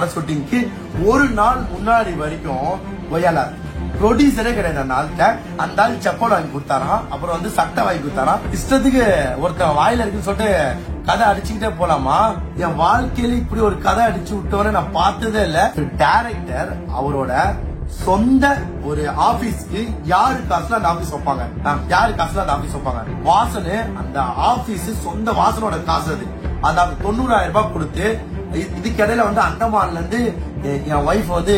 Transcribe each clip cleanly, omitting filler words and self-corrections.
பட ஷூட்டிங்க்கு ஒரு நாள் முன்னாடி வரைக்கும் ஒய்யால ப்ரொடியூசரே கிடையாது. அந்த ஆள் செப்பல் வாங்கி கொடுத்தாராம், அப்புறம் வந்து சட்டை வாங்கி கொடுத்தாராம். இஷ்டத்துக்கு ஒருத்தன் வாயில இருக்குன்னு சொல்லிட்டு கதை அடிச்சுக்கிட்டே போலாமா? என் வாழ்க்கையில இப்படி ஒரு கதை அடிச்சு விட்டவரை நான் பார்த்ததே இல்ல. டைரக்டர் அவரோட சொந்த ஒரு ஆபீஸ்க்கு யாரு காசுல அந்த ஆபீஸ் வைப்பாங்க, யாரு காசுல அந்த ஆபீஸ் வைப்பாங்க. வாசனு அந்த ஆபீஸ் சொந்த வாசனோட காசு அது. அந்த 90,000 ரூபாய் கொடுத்து இதுக்கிடையில வந்து அண்டமான்ல இருந்து என் ஒய்ஃப் வந்து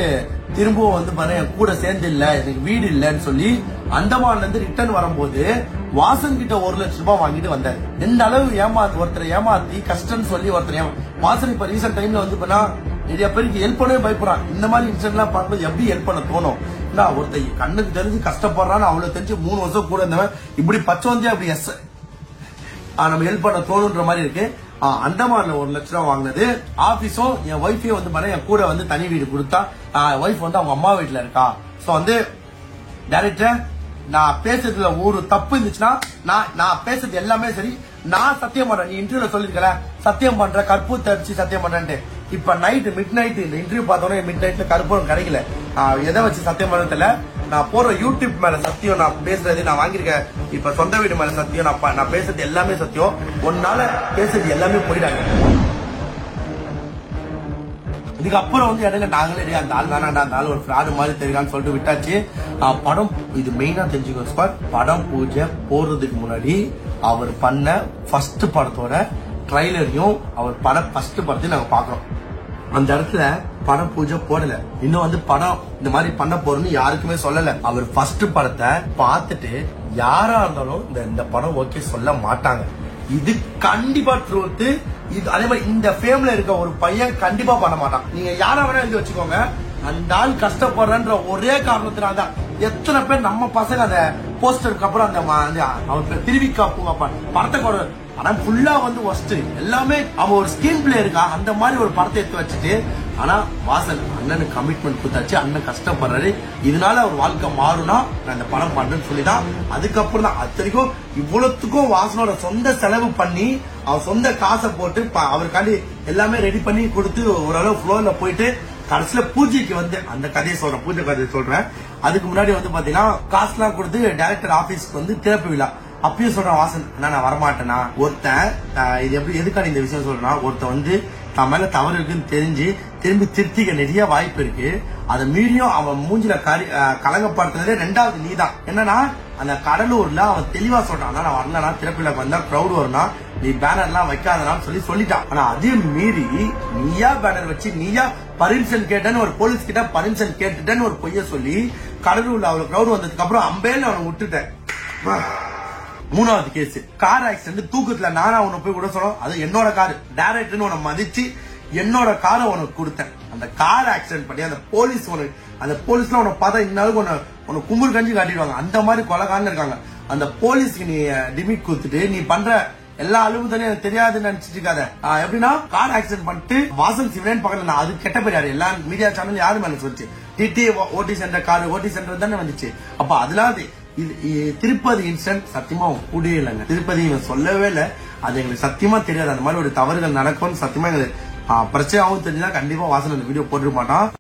திரும்பவும் வந்து பாரு என் கூட சேர்ந்து இல்ல, எனக்கு வீடு இல்லன்னு சொல்லி அண்டமான்ல இருந்து ரிட்டர்ன் வரும்போது வாசன் கிட்ட 1 லட்சம் ரூபாய் வாங்கிட்டு வந்தாரு. எந்த அளவு ஒருத்தரை ஏமாத்தி கஷ்டம்னு சொல்லி ஒருத்தர் வாசன் இப்ப ரீசெண்ட் டைம்ல வந்து பண்ணா நிறைய பேருக்கு ஹெல்ப் பண்ணவே பயப்படுறான். இந்த மாதிரி இன்சிடென்ட் எல்லாம் பார்க்கும்போது எப்படி ஹெல்ப் பண்ண தோணும்? ஒருத்தர் கண்ணுக்கு தெரிஞ்சு கஷ்டப்படுறான்னு அவ்வளவு தெரிஞ்சு 3 வருஷம் கூட இருந்தவன் இப்படி பச்சை வந்து அப்படி நம்ம ஹெல்ப் பண்ண தோணுன்ற மாதிரி இருக்கு. அண்டமான்ல 1 லட்சம் ரூபாய் வாங்கினது. ஆபீஸும் என் ஒய்ஃபே வந்து பண்ண என் கூட வந்து தனி வீடு கொடுத்தா. ஒய்ஃப் வந்து அவங்க அம்மா வீட்டுல இருக்கா. சோ வந்து டைரக்டர் நான் பேசுறதுல ஒரு தப்பு இருந்துச்சுன்னா நான் பேசுறது எல்லாமே சரி, நான் சத்தியம் பண்றேன். நீ இன்டர்வியூல சொல்லிருக்கல சத்தியம் பண்ற கற்பூரத்தை அடிச்சு சத்தியம் பண்றேன்ட்டு. இப்ப நைட் மிட் நைட் இந்த இன்டர்வியூ பார்த்தோன்னே மிட் நைட்ல கற்பூரம் கிடைக்கல. எதை வச்சு சத்தியம் பண்றதுல நான் போற யூடியூப் மேல சத்தியம், நான் பேசுறது நான் வாங்கிருக்கேன். இப்ப சொந்த வீடு மேல சத்தியம், நான் பேசுறது எல்லாமே சத்தியம். ஒன்னால பேசுறது எல்லாமே போயிடாங்க. இதுக்கப்புறம் வந்து இடையில நாங்களே அந்த ஆள் வேணாண்டா, அந்த ஆள் ஒரு ஃப்ராடு மாதிரி தெரியான்னு சொல்லிட்டு விட்டாச்சு. படம் இது மெயினா தெரிஞ்சுக்கோ ஸ்பாட். படம் பூஜை போறதுக்கு முன்னாடி அவர் பண்ண ஃபர்ஸ்ட் படத்தோட ட்ரைலரையும் அவர் படம் ஃபர்ஸ்ட் படத்தையும் நாங்க பாக்குறோம். அந்த இடத்துல படம் பூஜை போடல, இன்னும் வந்து படம் இந்த மாதிரி பண்ண போறோம்னு யாருக்குமே சொல்லல. அவர் ஃபர்ஸ்ட் படத்தை பார்த்துட்டு யாரா இருந்தாலும் இந்த படம் ஓகே சொல்ல மாட்டாங்க. இது கண்டிப்பா ட்ரூத். இது அதே மாதிரி இந்த ஃபேம்ல இருக்க ஒரு பையன் கண்டிப்பா பண்ண மாட்டான். நீங்க யாரா வேணா எழுதி வச்சுக்கோங்க. அந்த ஆள் கஷ்டப்படுறன்ற ஒரே காரணத்தினால்தான் எத்தனை பேர் நம்ம பசங்க அந்த போஸ்டருக்கு அப்புறம் அந்த அவர் திருவிக்கா பூங்கா படத்தை கூட படம் ஃபுல்லா வந்து ஒஸ்ட் எல்லாமே அவன் ஒரு ஸ்கிரீன் பிளே இருக்கா அந்த மாதிரி ஒரு படத்தை எடுத்து வச்சுட்டு. ஆனா வாசன் அண்ணனுக்கு கமிட்மெண்ட் கொடுத்தாச்சு, அண்ணன் கஷ்டப்படுறாரு, இதனால அவர் வாழ்க்கை மாறுனா நான் இந்த படம் பண்றேன்னு சொல்லிதான். அதுக்கப்புறம் தான் அத்தனைக்கும் இவ்வளவுக்கும் வாசனோட சொந்த செலவு பண்ணி அவர் சொந்த காசை போட்டு அவருக்காண்டி எல்லாமே ரெடி பண்ணி கொடுத்து ஓரளவு ஃப்ளோர்ல போயிட்டு கடைசியில பூஜைக்கு வந்து அந்த கதையை சொல்றேன், பூஜை கதையை சொல்றேன். அதுக்கு முன்னாடி வந்து பாத்தீங்கன்னா காசுலாம் கொடுத்து டைரக்டர் ஆபீஸ்க்கு வந்து திறப்பு விழா. அப்பயும் சொல்றான் வாசன் நான் வரமாட்டேனா. ஒருத்தன் இது எப்படி எதுக்கான இந்த விஷயம் சொல்றேன்னா, ஒருத்தன் வந்து தன் மேல தவறு இருக்குன்னு தெரிஞ்சு திரும்பி திருத்திக்க நிறைய வாய்ப்பு இருக்கு. அதை மீறியும் அவன் மூஞ்சில கலங்கப்படுத்துறதே 2வது நீதான். என்னன்னா அந்த கடலூர்ல அவன் தெளிவா சொல்றான், நான் வரலனா திறப்பிலாக்கு வந்தா கிரௌட் வரும்னா நீ பேனர் எல்லாம் வைக்காதனான்னு சொல்லிட்டான். ஆனா அதையும் மீறி நீயா பேனர் வச்சு நீயா பர்மிஷன் கேட்டேன்னு ஒரு போலீஸ் கிட்ட பர்மிஷன் கேட்டுட்டேன்னு ஒரு பொய்ய சொல்லி கடலூர்ல அவளுக்கு கிரௌட் வந்ததுக்கு அப்புறம் அம்பேன்னு அவனை விட்டுட்டேன். 3வது கேஸ் கார் ஆக்சிடென்ட். தூக்கத்துல நானா உன்னை போய் கூட சொல்றோம், அது என்னோட காரு, டைரக்டர்னு உன்னை மதிச்சு என்னோட காரை உனக்கு கொடுத்தேன். அந்த கார் ஆக்சிடென்ட் பண்ணி அந்த போலீஸ்லாம் உன்னை பார்த்தா இன்னும் உன்னை கும்பல் கஞ்சி காட்டிடுவாங்க. அந்த மாதிரி கொலைகாரன்னு இருக்காங்க. அந்த போலீஸ்க்கு நீ டிமிட் கொடுத்துட்டு நீ பண்ற எல்லா அளவு தானே எனக்கு தெரியாதுன்னு நினைச்சிட்டு இருக்காத. எப்படின்னா கார் ஆக்சிடென்ட் பண்ணிட்டு வாசன் சிவனேன்னு பக்கத்துல அது கெட்ட பேர் யாரு எல்லா மீடியா சேனல் யாரு மேல சொல்லிச்சு. டிடி ஓட்டி சென்டர் கார் ஓட்டி சென்டர் தானே வந்துச்சு. அப்ப அதெல்லாம் திருப்பதி இன்சிடென்ட் சத்தியமா கூடவே இல்லைங்க. திருப்பதி இவன் சொல்லவே இல்லை, அது எங்களுக்கு சத்தியமா தெரியாது. அந்த மாதிரி ஒரு தவறுகள் நடக்கும்னு சத்தியமா எங்களுக்கு பிரச்சனையாவும் தெரிஞ்சுதான் கண்டிப்பா வாசன் அந்த வீடியோ போட்டுருக்க மாட்டான்.